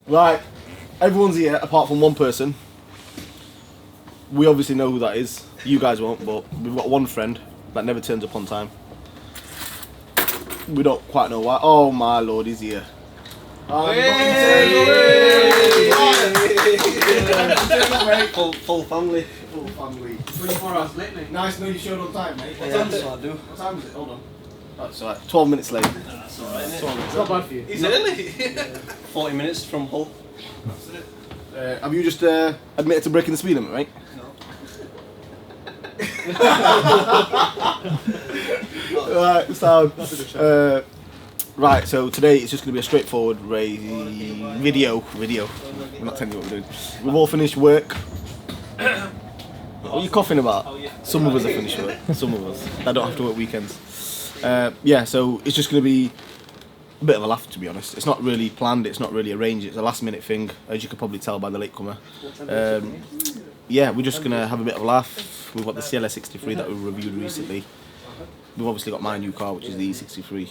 Right, everyone's here apart from one person. We obviously know who that is. You guys won't, but we've got one friend that never turns up on time. We don't quite know why. Oh my lord, he's here. Full family. Full family. 24 hours late, mate. Nice to know you showed on time, mate. What time is it? What time is it? Hold on. That's alright. 12 minutes late. That's alright, isn't it? It's not bad for you. He's early. 40 minutes from Hull. Have you just admitted to breaking the speed limit, right? Right, so right, so today it's just going to be a straightforward video. We're not telling you what we're doing. We've all finished work. What are you coughing about? Some of us have finished work. Some of us. I don't have to work weekends. Yeah, so it's just going to be a bit of a laugh, to be honest. It's not really planned. It's not really arranged. It's a last-minute thing, as you could probably tell by the latecomer. Yeah, we're just going to have a bit of a laugh. We've got the CLS 63 that we reviewed recently. We've obviously got my new car, which is the E63.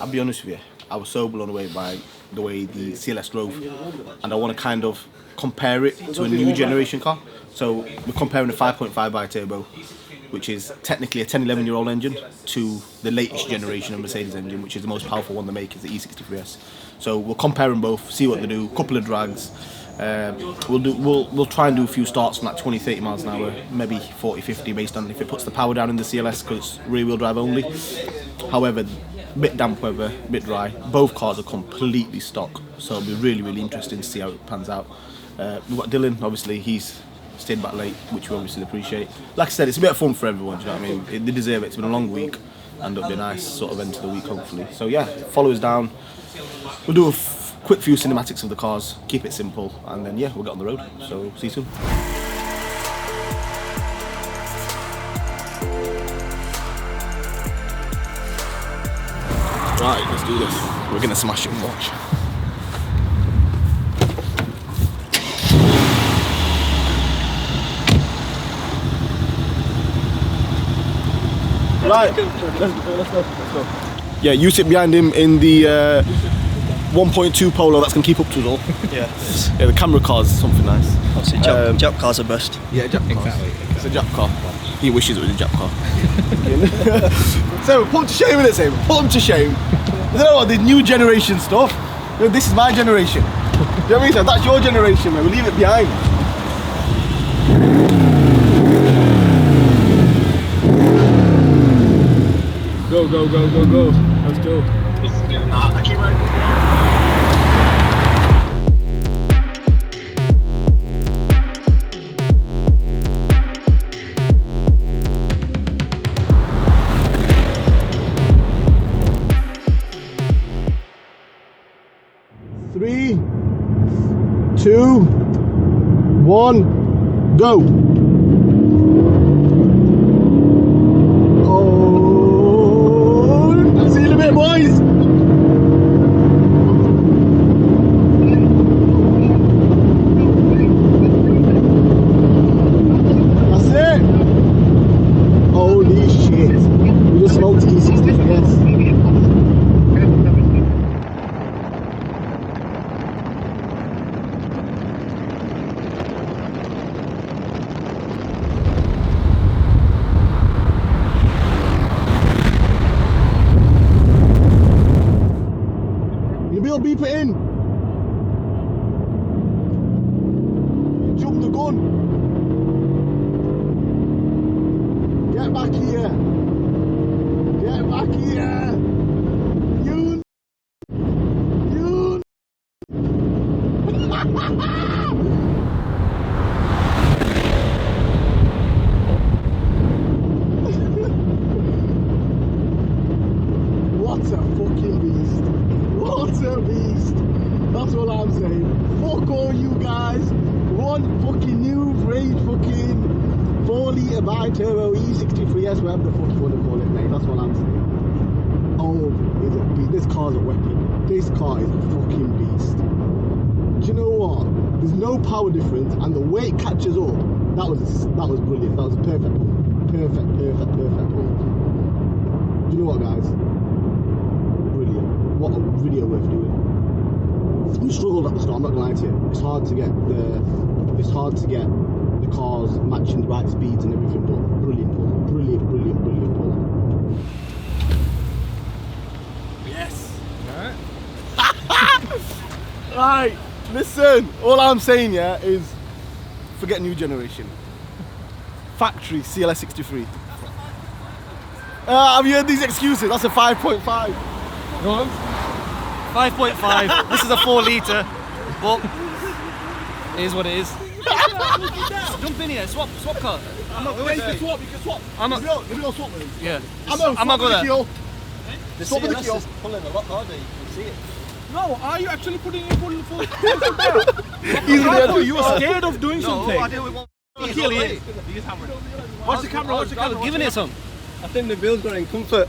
I'll be honest with you, I was so blown away by the way the CLS drove, and I want to kind of compare it to a new generation car. So we're comparing a 5.5 bi-turbo, which is technically a 10-11-year-old engine, to the latest generation of Mercedes engine, which is the most powerful one they make, is the E63S. So we'll compare them both, see what they do, couple of drags. We'll try and do a few starts from like 20-30 miles an hour, maybe 40-50 based on if it puts the power down in the CLS, because it's rear-wheel drive only. However, a bit damp weather, a bit dry. Both cars are completely stock, so it'll be really interesting to see how it pans out. We've got Dylan, obviously he's stayed back late, which we obviously appreciate. Like I said, it's a bit of fun for everyone, do you know what I mean? They deserve it. It's been a long week, and it'll be a nice sort of end to the week, hopefully. So yeah, follow us down. We'll do a quick few cinematics of the cars, keep it simple, and then yeah, we'll get on the road. So see you soon. Right, let's do this. We're gonna smash it and watch. Right, let's go. Yeah, you sit behind him in the 1.2 Polo that's going to keep up to us all. Yeah. Yeah, the camera car's something nice. Obviously, Jap cars are best. Yeah, Jap cars. Exactly. It's a Jap car. He wishes it was a Jap car. So, put him to shame in it, Sam. Put him to shame. You know what, the new generation stuff. You know, this is my generation. Do you know what I mean? That's your generation, man. We'll leave it behind. Go. Let's go. I keep right. Three, 2, 1, go. See you in a bit, boys. That's it. Holy shit. We just smoked E63S. Beep it in. Jump the gun. Get back here. Get back here. You. What a fucking beast. What a beast! That's what I'm saying. Fuck all you guys. One fucking new range fucking 4-litre bi-turbo E63S, whatever the fuck you want to call it, mate. That's what I'm saying. Oh, it's a beast. This car's a weapon. This car is a fucking beast. Do you know what? There's no power difference, and the way it catches up, that was brilliant. That was a perfect pull. Perfect pull. Do you know what, guys? Brilliant. What a video worth doing. We struggled at the start, I'm not gonna lie to you. It's hard to get the cars matching the right speeds and everything, but brilliant pull. Brilliant pull. Yes. Right, listen, all I'm saying, yeah, is forget new generation. Factory CLS 63. Have you heard these excuses? That's a 5.5. Go on. 5.5. This is a 4 litre, but it is what it is. Jump in here, swap car. I'm not going there. You can swap. I'm not. Let me go swap with him. Yeah. I'm not going there. The Swap with the CLS Kyo. is pulling a lot harder. You can see it. No, are you actually putting in full You were scared of doing something. I did with one. Watch the camera, watch the camera. Giving it some. I think the wheels got in comfort.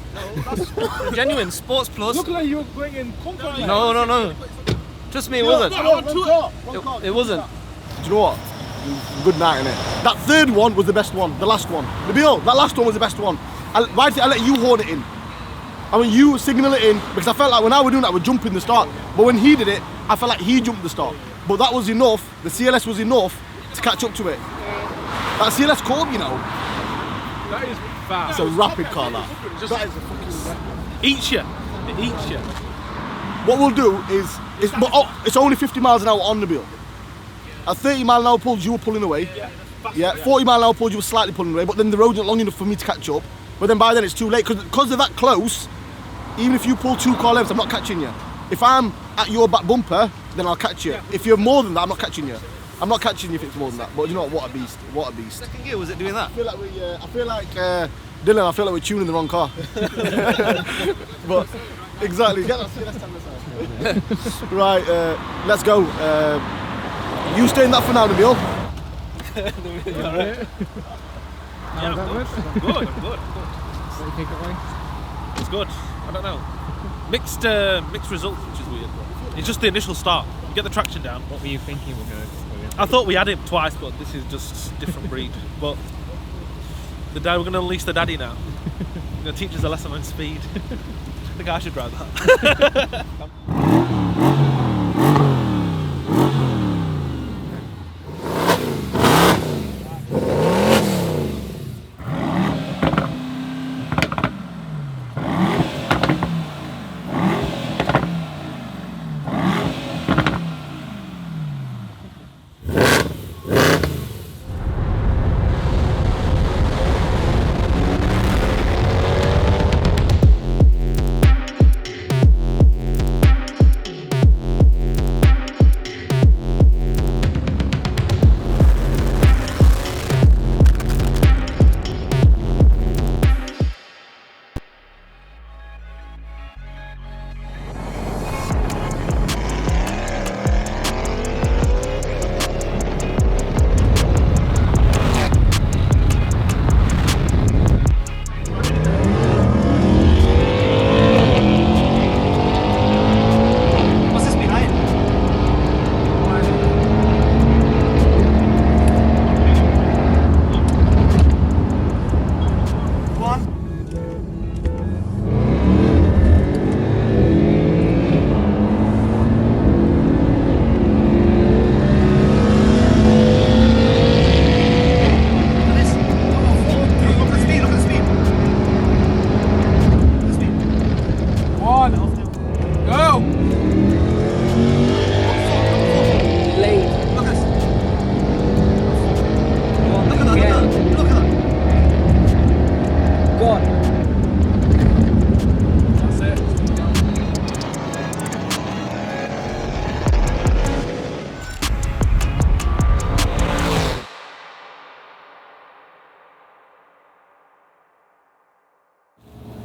Genuine Sports Plus. Look like you were going in comfort. No. Trust me, it wasn't. It wasn't. Do you know what? Good night, innit? That third one was the best one. The last one. Nabil, that last one was the best one. Why did I let you horn it in? I mean, you signal it in because I felt like when I was doing that, I would jump in the start. But when he did it, I felt like he jumped the start. But that was enough. The CLS was enough to catch up to it. That CLS called, you know. That is fast. It's a rapid car, that. Just That is a fucking. eats you. It eats you. What we'll do is, it's only 50 miles an hour on the bill. At 30 mile an hour pulls, you were pulling away. Yeah, 40 mile an hour pulls, you were slightly pulling away, but then the road's not long enough for me to catch up. But then by then it's too late, because they're that close, even if you pull 2 car lengths, I'm not catching you. If I'm at your back bumper, then I'll catch you. If you're more than that, I'm not catching you. I'm not catching you if it's more than that. But you know what a beast, what a beast. Second gear, was it doing that? I feel like Dylan, I feel like we're tuning the wrong car. But exactly, get that CLS stand aside. Right, let's go. You stay in that for now, Nabil. You alright? Yeah, I'm good. What do you think it like? It's good. I don't know. Mixed results, which is weird. It's just the initial start. You get the traction down. What were you thinking we're going to do? I thought we had him twice, but this is just different breed. But we're going to unleash the daddy now. We're going to teach us a lesson on speed. I think I should drive that.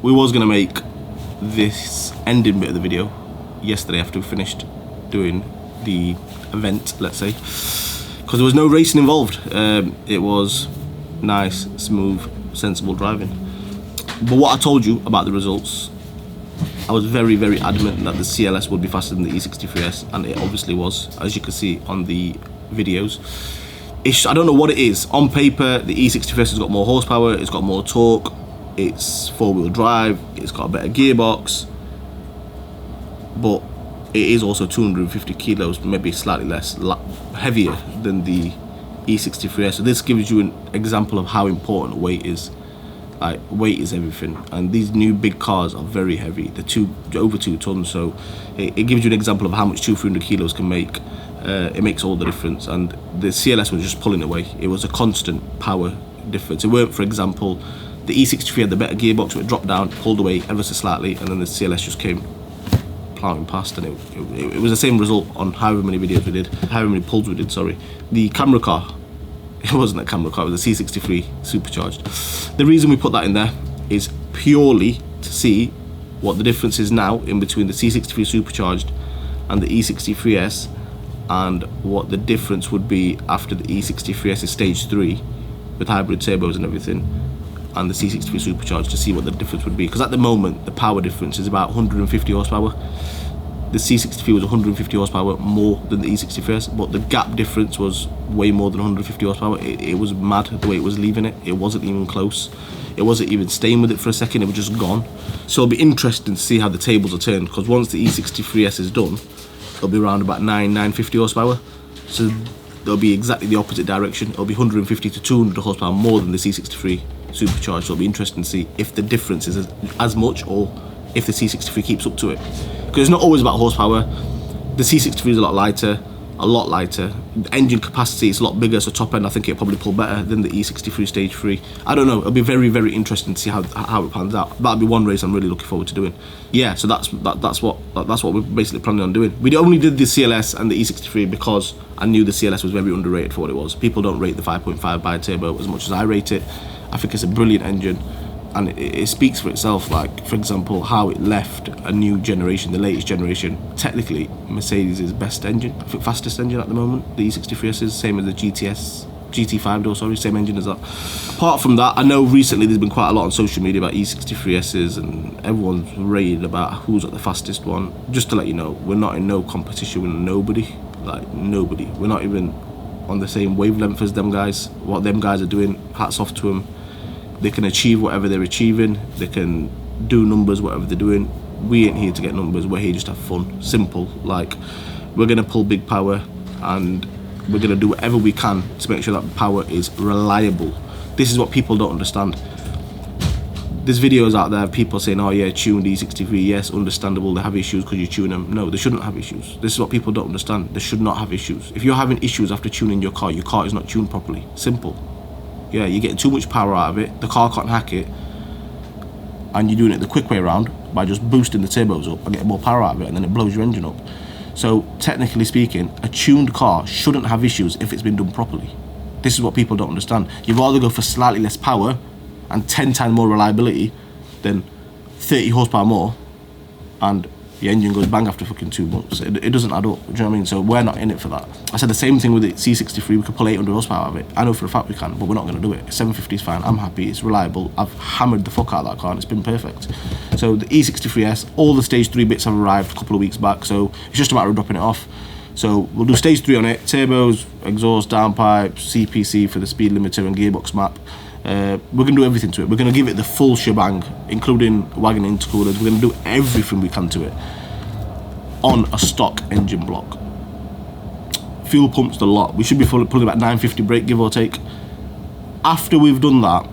We was gonna make this ending bit of the video yesterday after we finished doing the event, let's say, because there was no racing involved. It was nice, smooth, sensible driving. But what I told you about the results, I was very, very adamant that the CLS would be faster than the E63S, and it obviously was, as you can see on the videos. I don't know what it is. On paper, the E63S has got more horsepower, it's got more torque, it's 4-wheel drive, it's got a better gearbox, but it is also 250 kilos, maybe slightly less, heavier than the E63S. So this gives you an example of how important weight is. Like, weight is everything, and these new big cars are very heavy. They're over 2 tons, so it gives you an example of how much 200-300 kilos can make. It makes all the difference, and the CLS was just pulling away. It was a constant power difference. It weren't, for example, the E63 had the better gearbox, so it dropped down, pulled away ever so slightly, and then the CLS just came plowing past, and it was the same result on however many videos we did, however many pulls we did, sorry. The camera car, it wasn't a camera car, it was a C63 supercharged. The reason we put that in there is purely to see what the difference is now in between the C63 supercharged and the E63S, and what the difference would be after the E63S is stage 3 with hybrid turbos and everything, and the C63 supercharged, to see what the difference would be. Because at the moment the power difference is about 150 horsepower. The C63 was 150 horsepower more than the E63S, but the gap difference was way more than 150 horsepower. It was mad the way it was leaving it. It wasn't even close. It wasn't even staying with it for a second, it was just gone. So it'll be interesting to see how the tables are turned, because once the E63S is done, it'll be around about 950 horsepower. So they'll be exactly the opposite direction. It'll be 150 to 200 horsepower more than the C63 supercharged. So it'll be interesting to see if the difference is as much, or if the C63 keeps up to it. Because it's not always about horsepower. The C63 is a lot lighter. The engine capacity is a lot bigger, so top end I think it'll probably pull better than the E63 stage 3. I don't know, it'll be very, very interesting to see how it pans out. That'll be one race I'm really looking forward to doing. Yeah, so that's what we're basically planning on doing. We only did the CLS and the E63 because I knew the CLS was very underrated for what it was. People don't rate the 5.5 bi-turbo as much as I rate it. I think it's a brilliant engine, and it speaks for itself. Like, for example, how it left a new generation, the latest generation. Technically, Mercedes' best engine, I think fastest engine at the moment. The E63S is same as the GT5 door, sorry, same engine as that. Apart from that, I know recently there's been quite a lot on social media about E63Ss, and everyone's rated about who's got the fastest one. Just to let you know, we're not in no competition with nobody, like nobody. We're not even on the same wavelength as them guys. What them guys are doing, hats off to them. They can achieve whatever they're achieving, they can do numbers, whatever they're doing. We ain't here to get numbers, we're here just to have fun. Simple. Like, we're gonna pull big power, and we're gonna do whatever we can to make sure that power is reliable. This is what people don't understand. There's videos out there of people saying, oh yeah, tuned E63, yes, understandable, they have issues because you tune them. No, they shouldn't have issues. This is what people don't understand. They should not have issues. If you're having issues after tuning your car is not tuned properly. Simple. Yeah, you're getting too much power out of it, the car can't hack it, and you're doing it the quick way around by just boosting the turbos up and getting more power out of it, and then it blows your engine up. So technically speaking, a tuned car shouldn't have issues if it's been done properly. This is what people don't understand. You'd rather go for slightly less power and 10 times more reliability than 30 horsepower more, and the engine goes bang after fucking 2 months. It doesn't add up, do you know what I mean? So we're not in it for that. I said the same thing with the C63, we could pull 800 horsepower out of it. I know for a fact we can, but we're not going to do it. 750 is fine, I'm happy, it's reliable. I've hammered the fuck out of that car and it's been perfect. So the E63S, all the stage 3 bits have arrived a couple of weeks back, so it's just a matter of dropping it off. So we'll do stage 3 on it, turbos, exhaust, downpipes, CPC for the speed limiter and gearbox map. We're going to do everything to it. We're going to give it the full shebang, including wagon intercoolers. We're going to do everything we can to it on a stock engine block. Fuel pumps the lot. We should be pulling about 950 brake, give or take. After we've done that,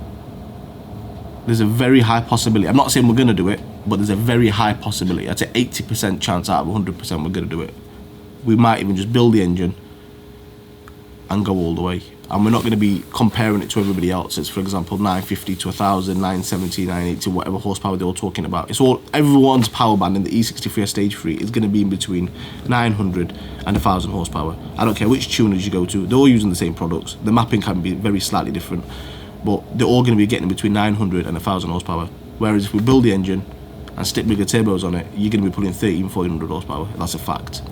there's a very high possibility. I'm not saying we're going to do it, but there's a very high possibility. I'd say 80% chance out of 100% we're going to do it. We might even just build the engine and go all the way. And we're not going to be comparing it to everybody else. It's, for example, 950 to 1000, 970, 980, whatever horsepower they're all talking about. It's all, everyone's power band in the E63 stage 3 is going to be in between 900 and 1000 horsepower. I don't care which tuners you go to, they're all using the same products. The mapping can be very slightly different, but they're all going to be getting between 900 and 1000 horsepower. Whereas if we build the engine and stick bigger turbos on it, you're going to be pulling 1300, 1400 horsepower. That's a fact.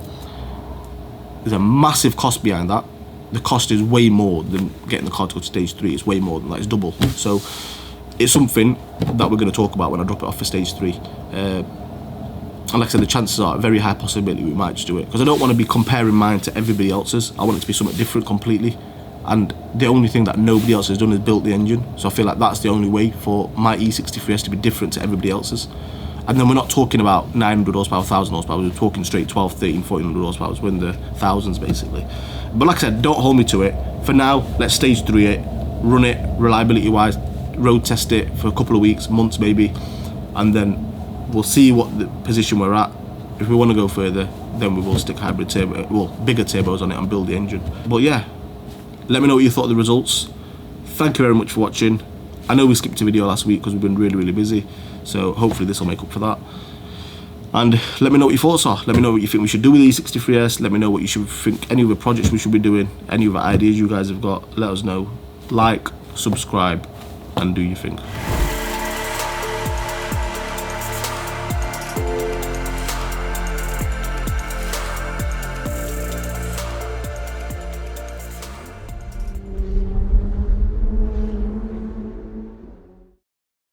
There's a massive cost behind that. The cost is way more than getting the car to go to stage 3. It's way more than that, it's double. So it's something that we're going to talk about when I drop it off for stage 3. And like I said, the chances are a very high possibility we might just do it, because I don't want to be comparing mine to everybody else's. I want it to be something different completely, and the only thing that nobody else has done is built the engine. So I feel like that's the only way for my E63S to be different to everybody else's. And then we're not talking about 900 horsepower, 1000 horsepower, we're talking straight 12, 13, 1400 horsepower. We're in the thousands basically. But like I said, don't hold me to it. For now, let's stage 3 it, run it reliability wise, road test it for a couple of weeks, months maybe, and then we'll see what the position we're at. If we want to go further, then we will stick hybrid turbo, well, bigger turbos on it and build the engine. But yeah, let me know what you thought of the results. Thank you very much for watching. I know we skipped a video last week because we've been really busy, so hopefully this will make up for that. And let me know what your thoughts are. Let me know what you think we should do with the E63S. Let me know what you should think, any other projects we should be doing, any other ideas you guys have got. Let us know. Like, subscribe, and do your thing.